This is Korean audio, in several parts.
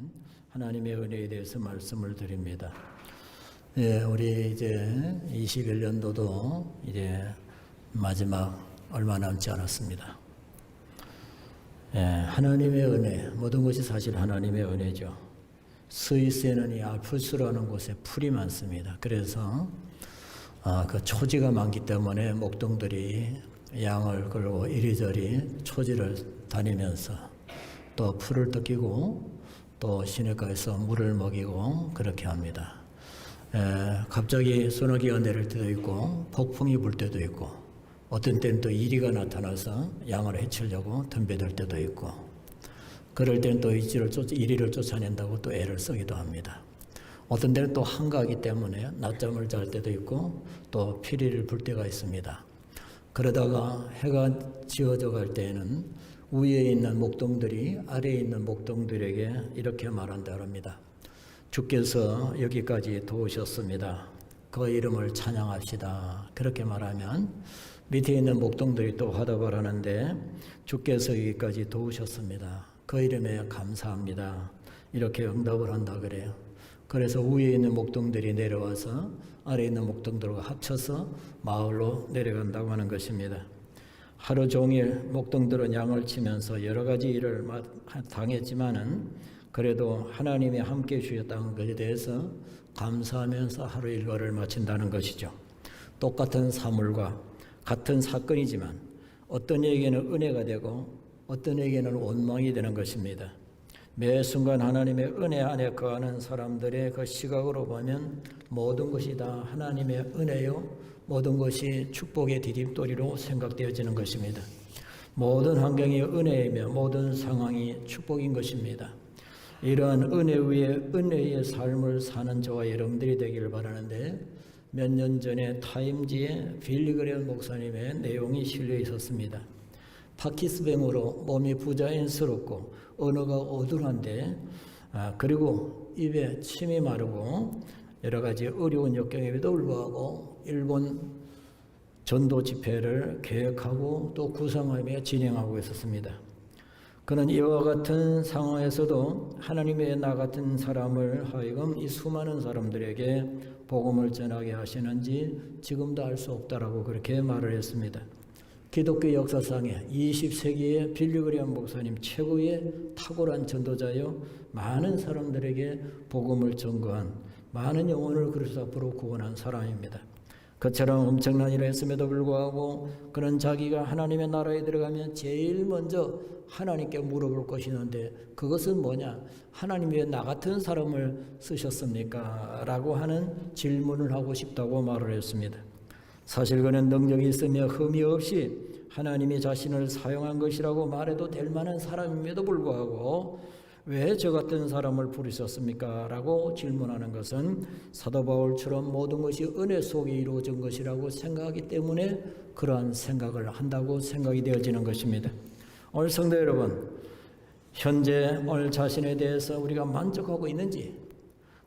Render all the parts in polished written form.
된 하나님의 은혜에 대해서 말씀을 드립니다. 예, 우리 이제 21년도도 이제 마지막 얼마 남지 않았습니다. 예, 하나님의 은혜, 모든 것이 사실 하나님의 은혜죠. 스위스에는 이 알프스라는 곳에 풀이 많습니다. 그래서 그 초지가 많기 때문에 목동들이 양을 끌고 이리저리 초지를 다니면서 또 풀을 뜯기고 또 시냇가에서 물을 먹이고 그렇게 합니다. 갑자기 소나기가 내릴 때도 있고 폭풍이 불 때도 있고 어떤 때는 또 이리가 나타나서 양을 해치려고 덤벼들 때도 있고 그럴 때는 또 이리를 쫓아낸다고 또 애를 쓰기도 합니다. 어떤 때는 또 한가하기 때문에 낮잠을 잘 때도 있고 또 피리를 불 때가 있습니다. 그러다가 해가 지어져 갈 때에는 위에 있는 목동들이 아래에 있는 목동들에게 이렇게 말한다 합니다. 주께서 여기까지 도우셨습니다. 그 이름을 찬양합시다. 그렇게 말하면 밑에 있는 목동들이 또 화답을 하는데 주께서 여기까지 도우셨습니다. 그 이름에 감사합니다. 이렇게 응답을 한다 그래요. 그래서 위에 있는 목동들이 내려와서 아래에 있는 목동들과 합쳐서 마을로 내려간다고 하는 것입니다. 하루 종일 목동들은 양을 치면서 여러 가지 일을 당했지만은 그래도 하나님이 함께 주셨다는 것에 대해서 감사하면서 하루 일과를 마친다는 것이죠. 똑같은 사물과 같은 사건이지만 어떤 이에게는 은혜가 되고 어떤 이에게는 원망이 되는 것입니다. 매 순간 하나님의 은혜 안에 거하는 사람들의 그 시각으로 보면 모든 것이 다 하나님의 은혜요, 모든 것이 축복의 디딤돌이로 생각되어지는 것입니다. 모든 환경이 은혜이며 모든 상황이 축복인 것입니다. 이러한 은혜 위에 은혜의 삶을 사는 저와 여러분들이 되기를 바라는데 몇 년 전에 타임지에 빌리 그레엄 목사님의 내용이 실려 있었습니다. 파키스병으로 몸이 부자연스럽고 언어가 어눌한데 그리고 입에 침이 마르고 여러 가지 어려운 역경에도 불구하고 일본 전도 집회를 계획하고 또 구상하며 진행하고 있었습니다. 그는 이와 같은 상황에서도 하나님의 나 같은 사람을 하여금 이 수많은 사람들에게 복음을 전하게 하시는지 지금도 알 수 없다라고 그렇게 말을 했습니다. 기독교 역사상에 20세기의 빌리 그레엄 목사님 최고의 탁월한 전도자요, 많은 사람들에게 복음을 전거한 많은 영혼을 그리스도 앞으로 구원한 사람입니다. 그처럼 엄청난 일을 했음에도 불구하고 그는 자기가 하나님의 나라에 들어가면 제일 먼저 하나님께 물어볼 것이 있는데 그것은 뭐냐? 하나님이 왜 나 같은 사람을 쓰셨습니까? 라고 하는 질문을 하고 싶다고 말을 했습니다. 사실 그는 능력이 있으며 흠이 없이 하나님이 자신을 사용한 것이라고 말해도 될 만한 사람임에도 불구하고 왜 저 같은 사람을 부르셨습니까? 라고 질문하는 것은 사도 바울처럼 모든 것이 은혜 속에 이루어진 것이라고 생각하기 때문에 그러한 생각을 한다고 생각이 되어지는 것입니다. 오늘 성도 여러분, 현재 오늘 자신에 대해서 우리가 만족하고 있는지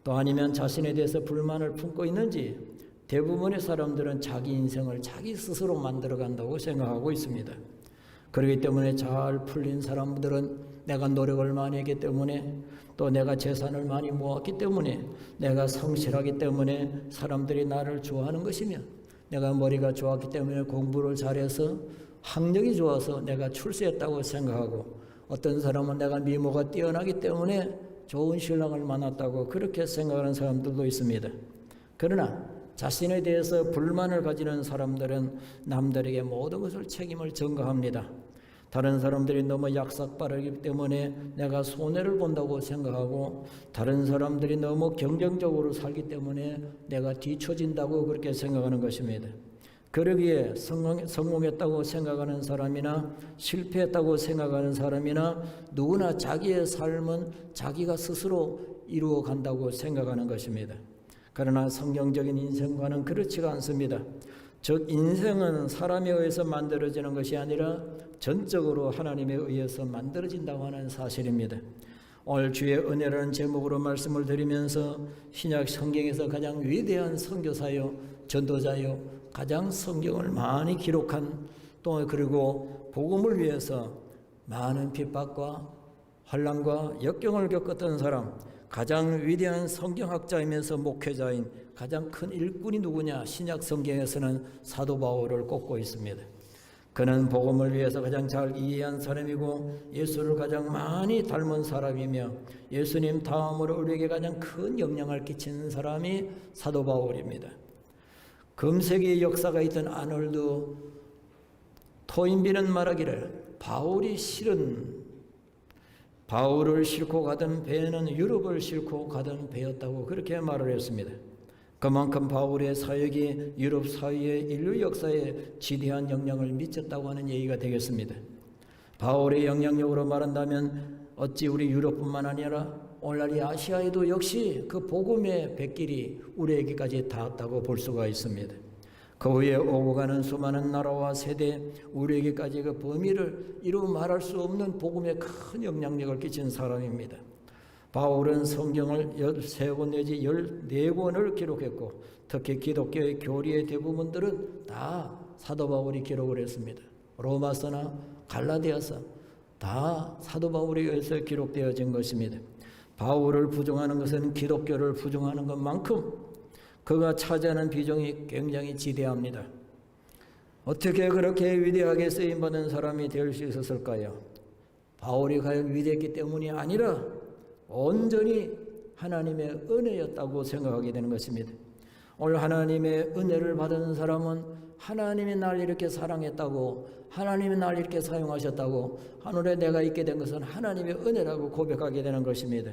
또 아니면 자신에 대해서 불만을 품고 있는지 대부분의 사람들은 자기 인생을 자기 스스로 만들어간다고 생각하고 있습니다. 그렇기 때문에 잘 풀린 사람들은 내가 노력을 많이 했기 때문에 또 내가 재산을 많이 모았기 때문에 내가 성실하기 때문에 사람들이 나를 좋아하는 것이며 내가 머리가 좋았기 때문에 공부를 잘해서 학력이 좋아서 내가 출세했다고 생각하고 어떤 사람은 내가 미모가 뛰어나기 때문에 좋은 신랑을 만났다고 그렇게 생각하는 사람들도 있습니다. 그러나 자신에 대해서 불만을 가지는 사람들은 남들에게 모든 것을 책임을 전가합니다. 다른 사람들이 너무 약삭빠르기 때문에 내가 손해를 본다고 생각하고 다른 사람들이 너무 경쟁적으로 살기 때문에 내가 뒤처진다고 그렇게 생각하는 것입니다. 그러기에 성공했다고 생각하는 사람이나 실패했다고 생각하는 사람이나 누구나 자기의 삶은 자기가 스스로 이루어 간다고 생각하는 것입니다. 그러나 성경적인 인생과는 그렇지가 않습니다. 즉 인생은 사람에 의해서 만들어지는 것이 아니라 전적으로 하나님에 의해서 만들어진다고 하는 사실입니다. 오늘 주의 은혜라는 제목으로 말씀을 드리면서 신약 성경에서 가장 위대한 선교사요 전도자요 가장 성경을 많이 기록한 또 그리고 복음을 위해서 많은 핍박과 환난과 역경을 겪었던 사람, 가장 위대한 성경학자이면서 목회자인 가장 큰 일꾼이 누구냐? 신약 성경에서는 사도 바울을 꼽고 있습니다. 그는 복음을 위해서 가장 잘 이해한 사람이고 예수를 가장 많이 닮은 사람이며 예수님 다음으로 우리에게 가장 큰 영향을 끼친 사람이 사도 바울입니다. 금세기의 역사가 있던 아놀드 토인비는 말하기를 바울을 싣고 가던 배는 유럽을 싣고 가던 배였다고 그렇게 말을 했습니다. 그만큼 바울의 사역이 유럽 사회의 인류 역사에 지대한 영향을 미쳤다고 하는 얘기가 되겠습니다. 바울의 영향력으로 말한다면 어찌 우리 유럽뿐만 아니라 오늘날 이 아시아에도 역시 그 복음의 백길이 우리에게까지 닿았다고 볼 수가 있습니다. 그 후에 오고 가는 수많은 나라와 세대, 우리에게까지 그 범위를 이루 말할 수 없는 복음에 큰 영향력을 끼친 사람입니다. 바울은 성경을 13권 내지 14권을 기록했고 특히 기독교의 교리의 대부분들은 다 사도 바울이 기록을 했습니다. 로마서나 갈라디아서 다 사도 바울에 의해서 기록되어진 것입니다. 바울을 부정하는 것은 기독교를 부정하는 것만큼 그가 차지하는 비중이 굉장히 지대합니다. 어떻게 그렇게 위대하게 쓰임받은 사람이 될 수 있었을까요? 바울이 과연 위대했기 때문이 아니라 온전히 하나님의 은혜였다고 생각하게 되는 것입니다. 오늘 하나님의 은혜를 받은 사람은 하나님이 날 이렇게 사랑했다고, 하나님이 날 이렇게 사용하셨다고, 하늘에 내가 있게 된 것은 하나님의 은혜라고 고백하게 되는 것입니다.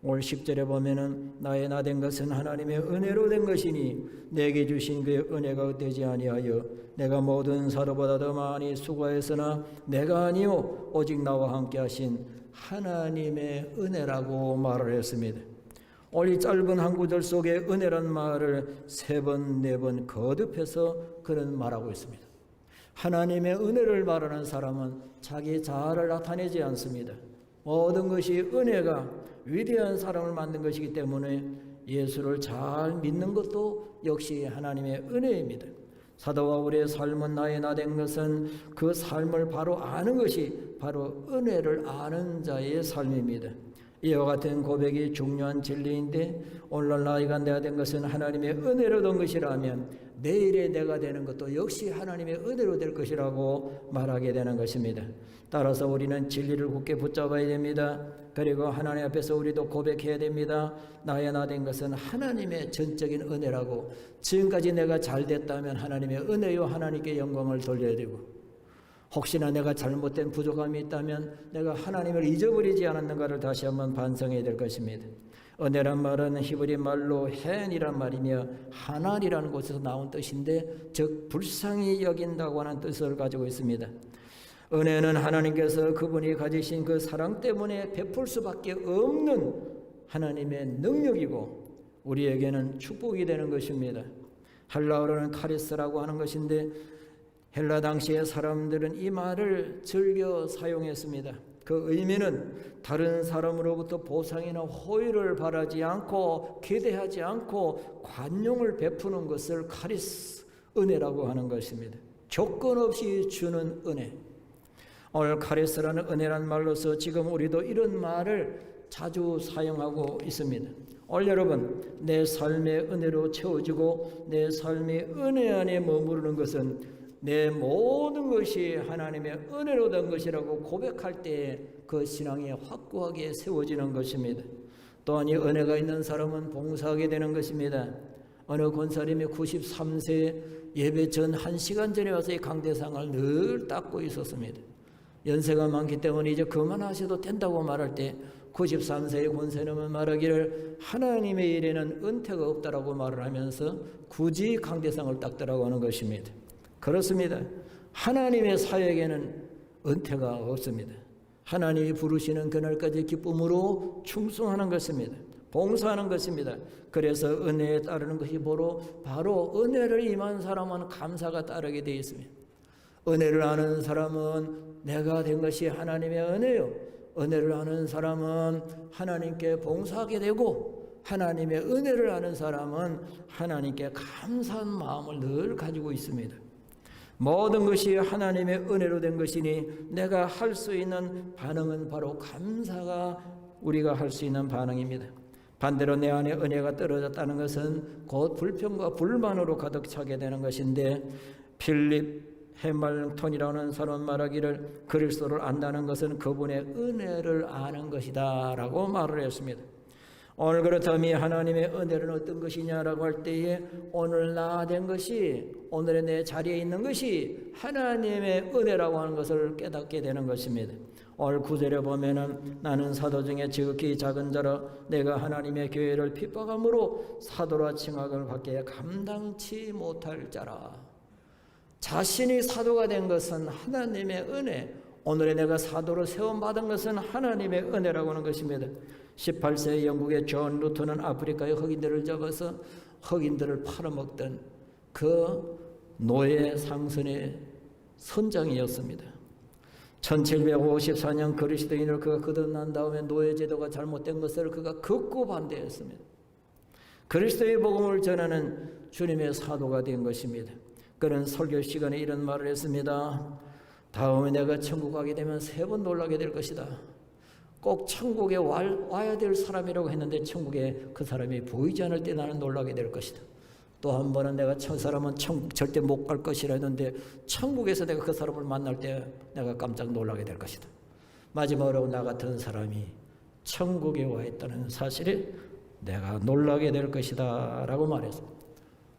오늘 10절에 보면은 나의 나 된 것은 하나님의 은혜로 된 것이니 내게 주신 그의 은혜가 헛되지 아니하여 내가 모든 사도보다 더 많이 수고하였으나 내가 아니요 오직 나와 함께 하신 하나님의 은혜라고 말을 했습니다. 오늘 이 짧은 한 구절 속에 은혜란 말을 3번, 4번 거듭해서 그는 말하고 있습니다. 하나님의 은혜를 말하는 사람은 자기 자아를 나타내지 않습니다. 모든 것이 은혜가 위대한 사람을 만든 것이기 때문에 예수를 잘 믿는 것도 역시 하나님의 은혜입니다. 사도 바울의 삶은 나의 나 된 것은 그 삶을 바로 아는 것이 바로 은혜를 아는 자의 삶입니다. 이와 같은 고백이 중요한 진리인데 오늘날 나이가 내가 된 것은 하나님의 은혜로 된 것이라면 내일의 내가 되는 것도 역시 하나님의 은혜로 될 것이라고 말하게 되는 것입니다. 따라서 우리는 진리를 굳게 붙잡아야 됩니다. 그리고 하나님 앞에서 우리도 고백해야 됩니다. 나의 나 된 것은 하나님의 전적인 은혜라고, 지금까지 내가 잘 됐다면 하나님의 은혜요 하나님께 영광을 돌려야 되고, 혹시나 내가 잘못된 부족함이 있다면 내가 하나님을 잊어버리지 않았는가를 다시 한번 반성해야 될 것입니다. 은혜란 말은 히브리 말로 헨이란 말이며 하날이라는 곳에서 나온 뜻인데 즉 불쌍히 여긴다고 하는 뜻을 가지고 있습니다. 은혜는 하나님께서 그분이 가지신 그 사랑 때문에 베풀 수밖에 없는 하나님의 능력이고 우리에게는 축복이 되는 것입니다. 헬라어로는 카리스라고 하는 것인데 헬라 당시의 사람들은 이 말을 즐겨 사용했습니다. 그 의미는 다른 사람으로부터 보상이나 호의를 바라지 않고 기대하지 않고 관용을 베푸는 것을 카리스, 은혜라고 하는 것입니다. 조건 없이 주는 은혜. 오늘 카리스라는 은혜란 말로서 지금 우리도 이런 말을 자주 사용하고 있습니다. 오늘 여러분, 내 삶의 은혜로 채워지고 내 삶이 은혜 안에 머무르는 것은 내 모든 것이 하나님의 은혜로 된 것이라고 고백할 때 그 신앙이 확고하게 세워지는 것입니다. 또한 이 은혜가 있는 사람은 봉사하게 되는 것입니다. 어느 권사님이 93세 예배 전 1시간 전에 와서 이 강대상을 늘 닦고 있었습니다. 연세가 많기 때문에 이제 그만하셔도 된다고 말할 때 93세의 권사님은 말하기를 하나님의 일에는 은퇴가 없다라고 말을 하면서 굳이 강대상을 닦더라고 하는 것입니다. 그렇습니다. 하나님의 사역에는 은퇴가 없습니다. 하나님이 부르시는 그날까지 기쁨으로 충성하는 것입니다. 봉사하는 것입니다. 그래서 은혜에 따르는 것이 바로 은혜를 임한 사람은 감사가 따르게 되어 있습니다. 은혜를 아는 사람은 내가 된 것이 하나님의 은혜요. 은혜를 아는 사람은 하나님께 봉사하게 되고 하나님의 은혜를 아는 사람은 하나님께 감사한 마음을 늘 가지고 있습니다. 모든 것이 하나님의 은혜로 된 것이니 내가 할 수 있는 반응은 바로 감사가 우리가 할 수 있는 반응입니다. 반대로 내 안에 은혜가 떨어졌다는 것은 곧 불평과 불만으로 가득 차게 되는 것인데, 필립 해말톤이라는 사람 말하기를 그리스도를 안다는 것은 그분의 은혜를 아는 것이다 라고 말을 했습니다. 오늘 그렇다면 하나님의 은혜는 어떤 것이냐라고 할 때에 오늘 나 된 것이, 오늘의 내 자리에 있는 것이 하나님의 은혜라고 하는 것을 깨닫게 되는 것입니다. 오늘 9절에 보면은 나는 사도 중에 지극히 작은 자라 내가 하나님의 교회를 핍박함으로 사도라 칭함을 받게 감당치 못할 자라. 자신이 사도가 된 것은 하나님의 은혜, 오늘의 내가 사도로 세움받은 것은 하나님의 은혜라고 하는 것입니다. 18세 영국의 존 루터는 아프리카의 흑인들을 잡아서 흑인들을 팔아먹던 그 노예 상선의 선장이었습니다. 1754년 그리스도인을 그가 거듭난 다음에 노예제도가 잘못된 것을 그가 극구 반대했습니다. 그리스도의 복음을 전하는 주님의 사도가 된 것입니다. 그는 설교 시간에 이런 말을 했습니다. 다음에 내가 천국 가게 되면 3번 놀라게 될 것이다. 꼭 천국에 와야 될 사람이라고 했는데 천국에 그 사람이 보이지 않을 때 나는 놀라게 될 것이다. 또 한 번은 내가 저 사람은 천국 절대 못 갈 것이라 했는데 천국에서 내가 그 사람을 만날 때 내가 깜짝 놀라게 될 것이다. 마지막으로 나 같은 사람이 천국에 와 있다는 사실에 내가 놀라게 될 것이다 라고 말했습니다.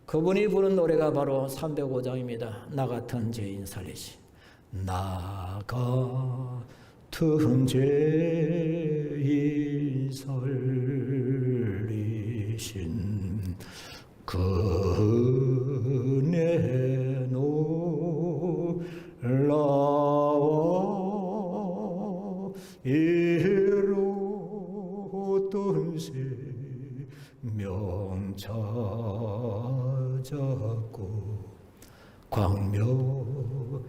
그분이 부른 노래가 바로 305장입니다. 나 같은 죄인 살리시. 나 같은 죄인 살리신 그네 놀라워 이루던 생명 찾았고 광명으로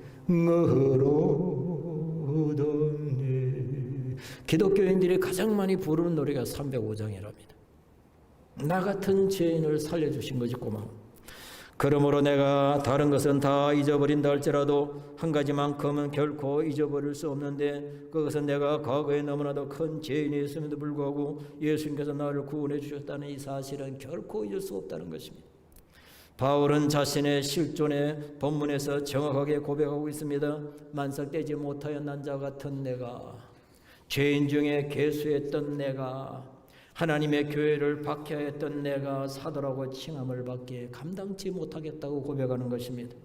얻었네. 기독교인들이 가장 많이 부르는 노래가 305장이랍니다. 나 같은 죄인을 살려주신 것이 고마워. 그러므로 내가 다른 것은 다 잊어버린다 할지라도 한 가지만큼은 결코 잊어버릴 수 없는데, 그것은 내가 과거에 너무나도 큰 죄인이었음에도 불구하고 예수님께서 나를 구원해 주셨다는 이 사실은 결코 잊을 수 없다는 것입니다. 바울은 자신의 실존의 본문에서 정확하게 고백하고 있습니다. 만삭되지 못하였난 자 같은 내가, 죄인 중에 괴수했던 내가, 하나님의 교회를 박해했던 내가 사도라고 칭함을 받기에 감당치 못하겠다고 고백하는 것입니다.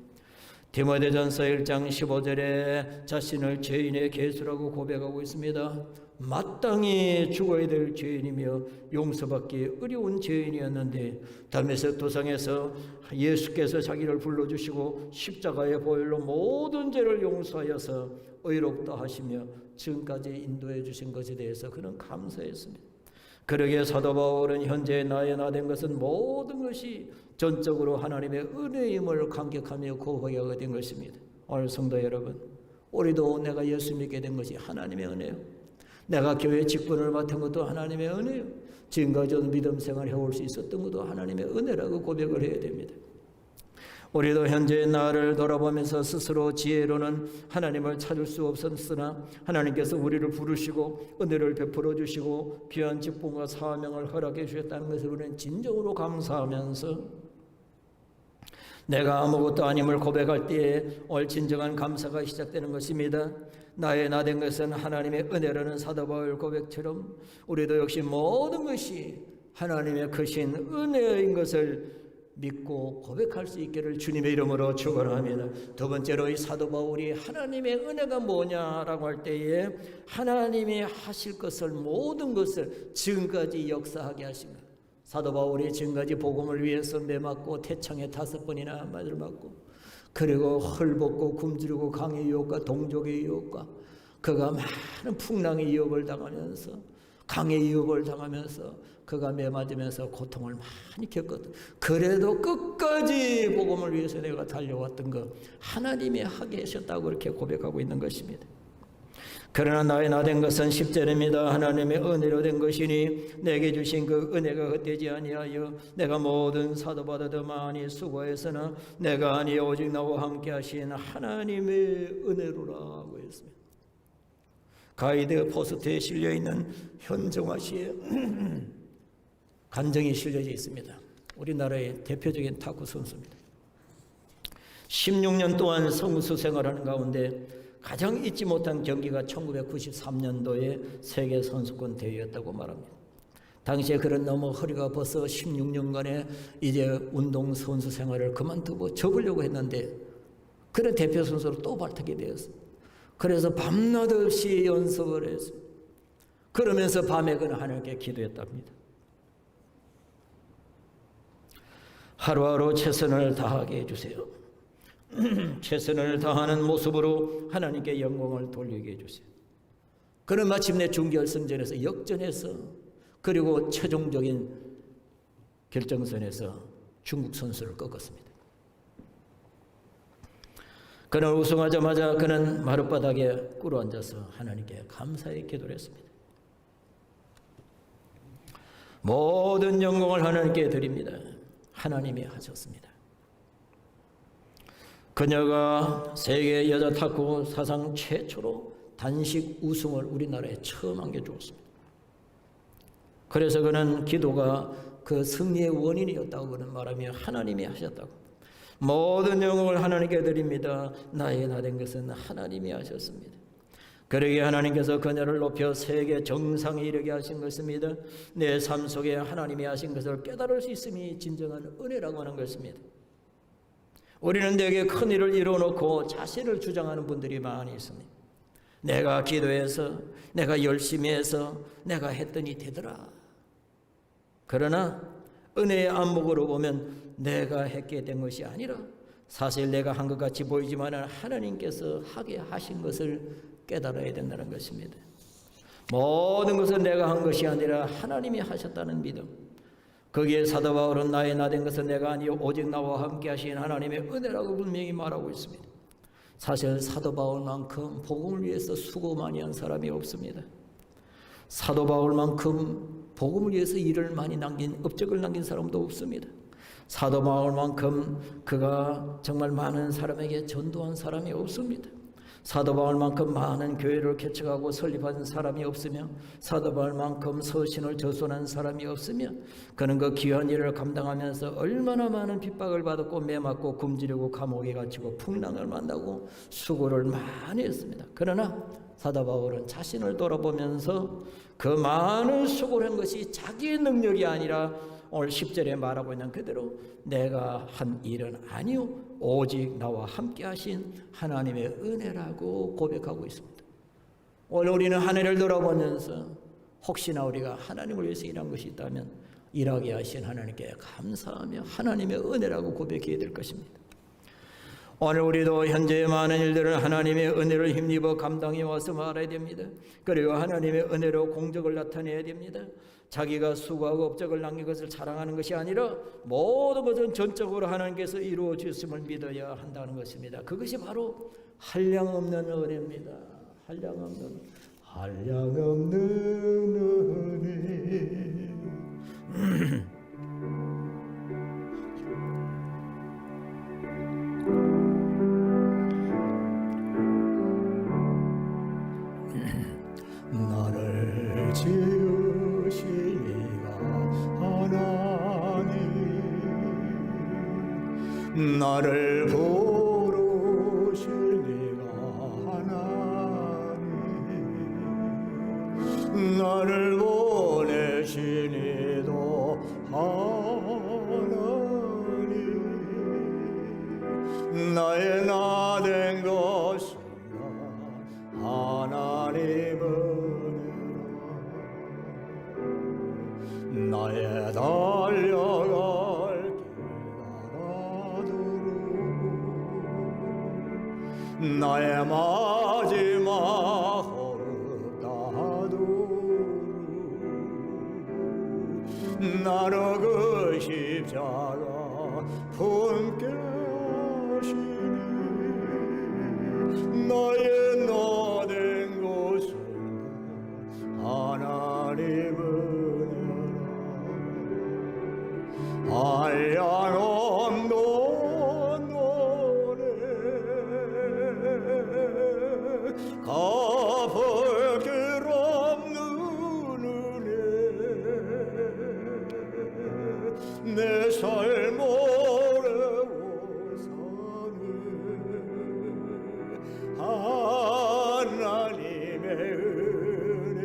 디모데전서 1장 15절에 자신을 죄인의 괴수라고 고백하고 있습니다. 마땅히 죽어야 될 죄인이며 용서받기 어려운 죄인이었는데 다메섹 도상에서 예수께서 자기를 불러주시고 십자가의 보혈로 모든 죄를 용서하여서 의롭다 하시며 지금까지 인도해 주신 것에 대해서 그는 감사했습니다. 그러기에 사도 바울은 현재 나의 나 된 것은 모든 것이 전적으로 하나님의 은혜임을 감격하며 고백하게 된 것입니다. 오늘 성도 여러분, 우리도 내가 예수 믿게 된 것이 하나님의 은혜요. 내가 교회 직분을 맡은 것도 하나님의 은혜요. 지금까지 믿음 생활을 해올 수 있었던 것도 하나님의 은혜라고 고백을 해야 됩니다. 우리도 현재의 나를 돌아보면서 스스로 지혜로는 하나님을 찾을 수 없었으나 하나님께서 우리를 부르시고 은혜를 베풀어 주시고 귀한 직분과 사명을 허락해 주셨다는 것을 우리는 진정으로 감사하면서 내가 아무것도 아님을 고백할 때에 올 진정한 감사가 시작되는 것입니다. 나의 나 된 것은 하나님의 은혜라는 사도 바울 고백처럼 우리도 역시 모든 것이 하나님의 크신 은혜인 것을 믿고 고백할 수 있기를 주님의 이름으로 축원합니다. 두 번째로 이 사도 바울이 하나님의 은혜가 뭐냐라고 할 때에 하나님이 하실 것을 모든 것을 지금까지 역사하게 하신 것. 사도 바울이 지금까지 복음을 위해서 매 맞고 태창에 5번이나 맞을 맞고 그리고 헐벗고 굶주리고 강의 유혹과 동족의 유혹과 그가 많은 풍랑의 유혹을 당하면서 강의 유혹을 당하면서 그가 매맞으면서 고통을 많이 겪었던, 그래도 끝까지 복음을 위해서 내가 달려왔던 것 하나님이 하게 하셨다고 그렇게 고백하고 있는 것입니다. 그러나 나의 나된 것은 10절입니다. 하나님의 은혜로 된 것이니 내게 주신 그 은혜가 헛되지 아니하여 내가 모든 사도보다 더 많이 수고해서는 내가 아니 오직 나와 함께 하신 하나님의 은혜로라고 했습니다. 가이드 포스트에 실려있는 현정화 씨의 간증이 실려져 있습니다. 우리나라의 대표적인 탁구 선수입니다. 16년 동안 선수 생활하는 가운데 가장 잊지 못한 경기가 1993년도의 세계 선수권 대회였다고 말합니다. 당시에 그런 너무 허리가 벌써 16년간의 이제 운동 선수 생활을 그만두고 접으려고 했는데 그런 대표 선수로 또 발탁이 되었습니다. 그래서 밤낮 없이 연습을 했습니다. 그러면서 밤에 그는 하나님께 기도했답니다. 하루하루 최선을 다하게 해주세요. 최선을 다하는 모습으로 하나님께 영광을 돌리게 해주세요. 그는 마침내 준결승전에서 역전해서 그리고 최종적인 결정선에서 중국 선수를 꺾었습니다. 그는 우승하자마자 그는 마룻바닥에 꿇어앉아서 하나님께 감사의 기도를 했습니다. 모든 영광을 하나님께 드립니다. 하나님이 하셨습니다. 그녀가 세계 여자 탁구 사상 최초로 단식 우승을 우리나라에 처음 안겨주었습니다. 그래서 그는 기도가 그 승리의 원인이었다고 그는 말하며 하나님이 하셨다고. 모든 영광을 하나님께 드립니다. 나의 나된 것은 하나님이 하셨습니다. 그러기에 하나님께서 그녀를 높여 세계 정상에 이르게 하신 것입니다. 내 삶 속에 하나님이 하신 것을 깨달을 수 있음이 진정한 은혜라고 하는 것입니다. 우리는 되게 큰 일을 이뤄놓고 자신을 주장하는 분들이 많이 있습니다. 내가 기도해서 내가 열심히 해서 내가 했더니 되더라. 그러나 은혜의 안목으로 보면 내가 했게 된 것이 아니라 사실 내가 한 것 같이 보이지만 하나님께서 하게 하신 것을 깨달아야 된다는 것입니다. 모든 것은 내가 한 것이 아니라 하나님이 하셨다는 믿음. 거기에 사도 바울은 나의 나된 것은 내가 아니요 오직 나와 함께 하신 하나님의 은혜라고 분명히 말하고 있습니다. 사실 사도 바울만큼 복음을 위해서 수고 많이 한 사람이 없습니다. 사도 바울만큼 복음을 위해서 일을 많이 남긴 업적을 남긴 사람도 없습니다. 사도 바울만큼 그가 정말 많은 사람에게 전도한 사람이 없습니다. 사도 바울만큼 많은 교회를 개척하고 설립한 사람이 없으며 사도 바울만큼 서신을 저술한 사람이 없으며 그는 그 귀한 일을 감당하면서 얼마나 많은 핍박을 받았고 매맞고 굶주리고 감옥에 갇히고 풍랑을 만나고 수고를 많이 했습니다. 그러나 사도 바울은 자신을 돌아보면서 그 많은 수고를 한 것이 자기의 능력이 아니라 오늘 10절에 말하고 있는 그대로 내가 한 일은 아니요 오직 나와 함께 하신 하나님의 은혜라고 고백하고 있습니다. 오늘 우리는 한 해를 돌아보면서 혹시나 우리가 하나님을 위해서 일한 것이 있다면 일하게 하신 하나님께 감사하며 하나님의 은혜라고 고백해야 될 것입니다. 오늘 우리도 현재의 많은 일들을 하나님의 은혜를 힘입어 감당해 와서 말해야 됩니다. 그리고 하나님의 은혜로 공적을 나타내야 됩니다. 자기가 수고하고 업적을 남긴 것을 자랑하는 것이 아니라 모든 것은 전적으로 하나님께서 이루어 주셨음을 믿어야 한다는 것입니다. 그것이 바로 한량없는 은혜입니다. 한량없는 은혜. 나를 지으신 이가 하나님, 나를 부르신 이가 하나님, 나를 보내신 이도 하나님, 나의 나된 것은 하나님은 나의 달려갈 길 가두루 나의 마지막 호흡 가두루 나로 그 십자가 품게 하시니 나의 나된 곳은 내 삶 어려워서는 하나님의 은혜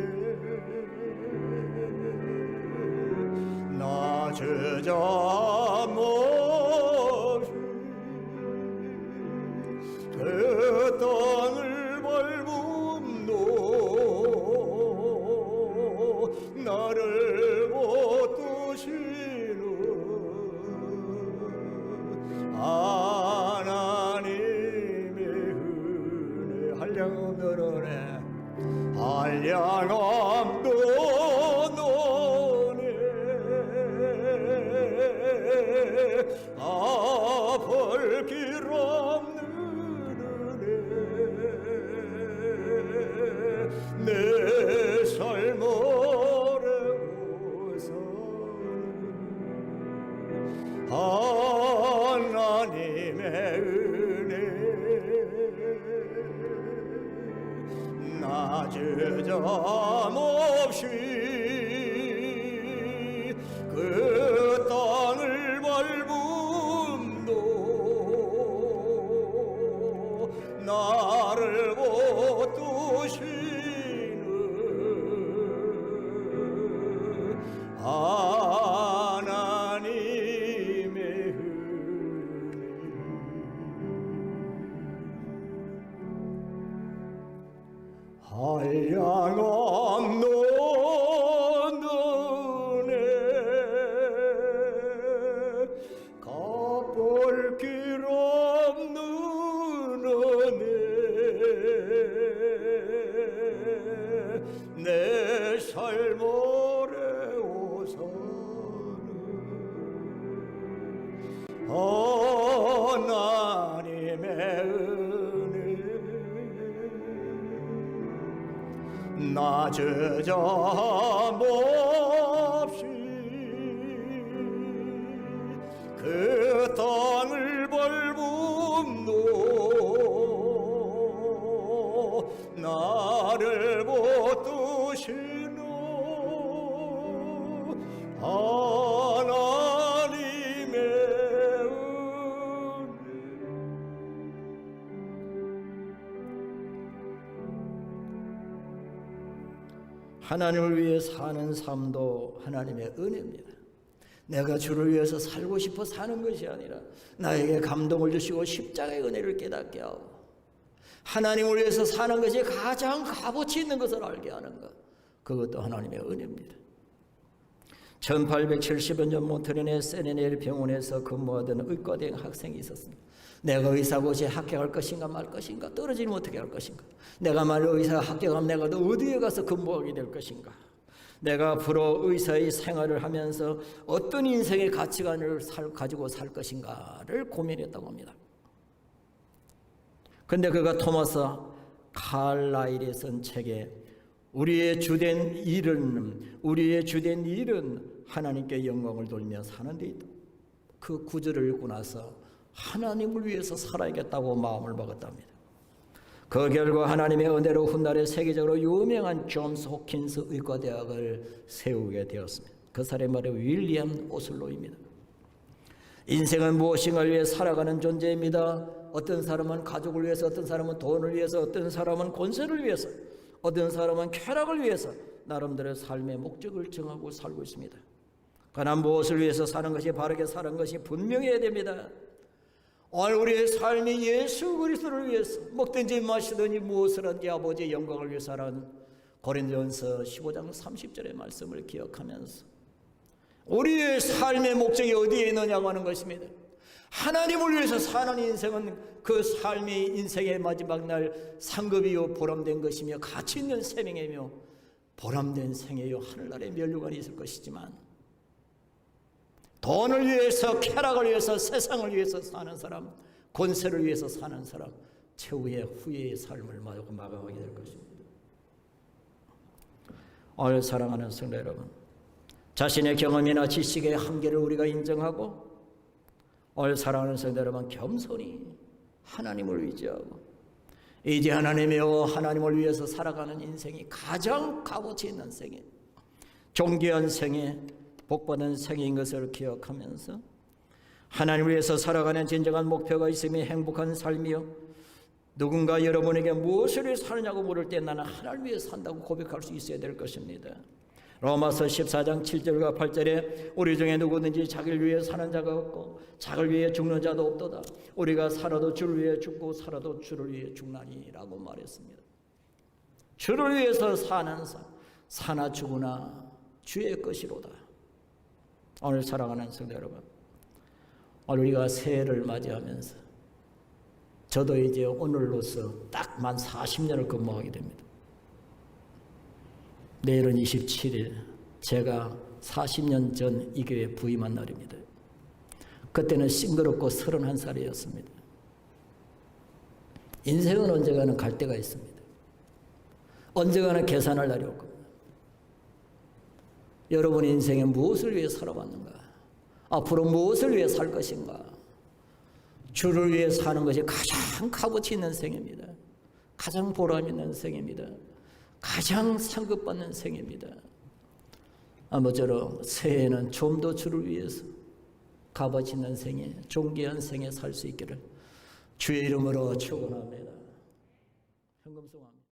나 저자 못이 그 땅을 밟음도 나를 붙드시는 하나님의 은혜 한량없는 은혜 한량없는 은혜 아플 길 없는 은혜 내 삶 어려워서는 하나님의 은혜 나 저점 없이 그 땅을 밟음도 나를 붙드시는 하나님의 한량없는 은혜 갚을 길 없는 은혜 내 삶 어려워서는 하나님의 은혜 나 저점 없이 그 땅을 밟음도 나를 붙드시는 하나님의 은혜 하나님을 위해 사는 삶도 하나님의 은혜입니다. 내가 주를 위해서 살고 싶어 사는 것이 아니라 나에게 감동을 주시고 십자가의 은혜를 깨닫게 하고 하나님을 위해서 사는 것이 가장 값어치 있는 것을 알게 하는 것, 그것도 하나님의 은혜입니다. 1870여 년 몬트리올의 세네넬 병원에서 근무하던 의과대학 학생이 있었습니다. 내가 의사고시에 합격할 것인가 말 것인가, 떨어지면 어떻게 할 것인가, 내가 만약 의사 합격하면 내가 또 어디에 가서 근무하게 될 것인가, 내가 앞으로 의사의 생활을 하면서 어떤 인생의 가치관을 가지고 살 것인가를 고민했다고 합니다. 그런데 그가 토마스 칼라일이 쓴 책에 우리의 주된 일은 하나님께 영광을 돌며 사는 데 있다. 그 구절을 읽고 나서 하나님을 위해서 살아야겠다고 마음을 먹었답니다. 그 결과 하나님의 은혜로 훗날에 세계적으로 유명한 존스 호킨스 의과대학을 세우게 되었습니다. 그 사람의 말은 윌리엄 오슬로입니다. 인생은 무엇인가를 위해 살아가는 존재입니다. 어떤 사람은 가족을 위해서, 어떤 사람은 돈을 위해서, 어떤 사람은 권세를 위해서, 어떤 사람은 쾌락을 위해서 나름대로 삶의 목적을 정하고 살고 있습니다. 그러나 무엇을 위해서 사는 것이, 바르게 사는 것이 분명해야 됩니다. 오늘 우리의 삶이 예수 그리스도를 위해서 먹든지 마시든지 무엇을 하든지 아버지의 영광을 위해서라는 고린도전서 15장 30절의 말씀을 기억하면서 우리의 삶의 목적이 어디에 있느냐고 하는 것입니다. 하나님을 위해서 사는 인생은 그 삶이 인생의 마지막 날 상급이요 보람된 것이며 가치 있는 생명이며 보람된 생애요 하늘나라의 면류관이 있을 것이지만, 돈을 위해서, 쾌락을 위해서, 세상을 위해서 사는 사람, 권세를 위해서 사는 사람, 최후의 후회의 삶을 마감하게 될 것입니다. 오늘 사랑하는 성도 여러분, 자신의 경험이나 지식의 한계를 우리가 인정하고, 오늘 사랑하는 성도 여러분, 겸손히 하나님을 의지하고 이제 하나님이여 하나님을 위해서 살아가는 인생이 가장 값어치 있는 생애, 존귀한 생애, 복받은 생인 것을 기억하면서 하나님을 위해서 살아가는 진정한 목표가 있음이 행복한 삶이요, 누군가 여러분에게 무엇을 위해 사느냐고 물을 때 나는 하나님을 위해 산다고 고백할 수 있어야 될 것입니다. 로마서 14장 7절과 8절에 우리 중에 누구든지 자기를 위해 사는 자가 없고 자기를 위해 죽는 자도 없도다. 우리가 살아도 주를 위해 죽고 살아도 주를 위해 죽나니 라고 말했습니다. 주를 위해서 사는 삶, 사나 죽으나 주의 것이로다. 오늘 사랑하는 성도 여러분, 오늘 우리가 새해를 맞이하면서 저도 이제 오늘로서 딱 만 40년을 근무하게 됩니다. 내일은 27일, 제가 40년 전 이 교회에 부임한 날입니다. 그때는 싱그럽고 31살이었습니다. 인생은 언젠가는 갈 때가 있습니다. 언젠가는 계산할 날이 올 겁니다. 여러분 인생에 무엇을 위해 살아왔는가? 앞으로 무엇을 위해 살 것인가? 주를 위해 사는 것이 가장 값어치 있는 생입니다. 가장 보람 있는 생입니다. 가장 상급받는 생입니다. 아무쪼록 새해에는 좀 더 주를 위해서 값어치 있는 생에, 존귀한 생에 살 수 있기를 주의 이름으로 축원합니다. 현금 송합니다.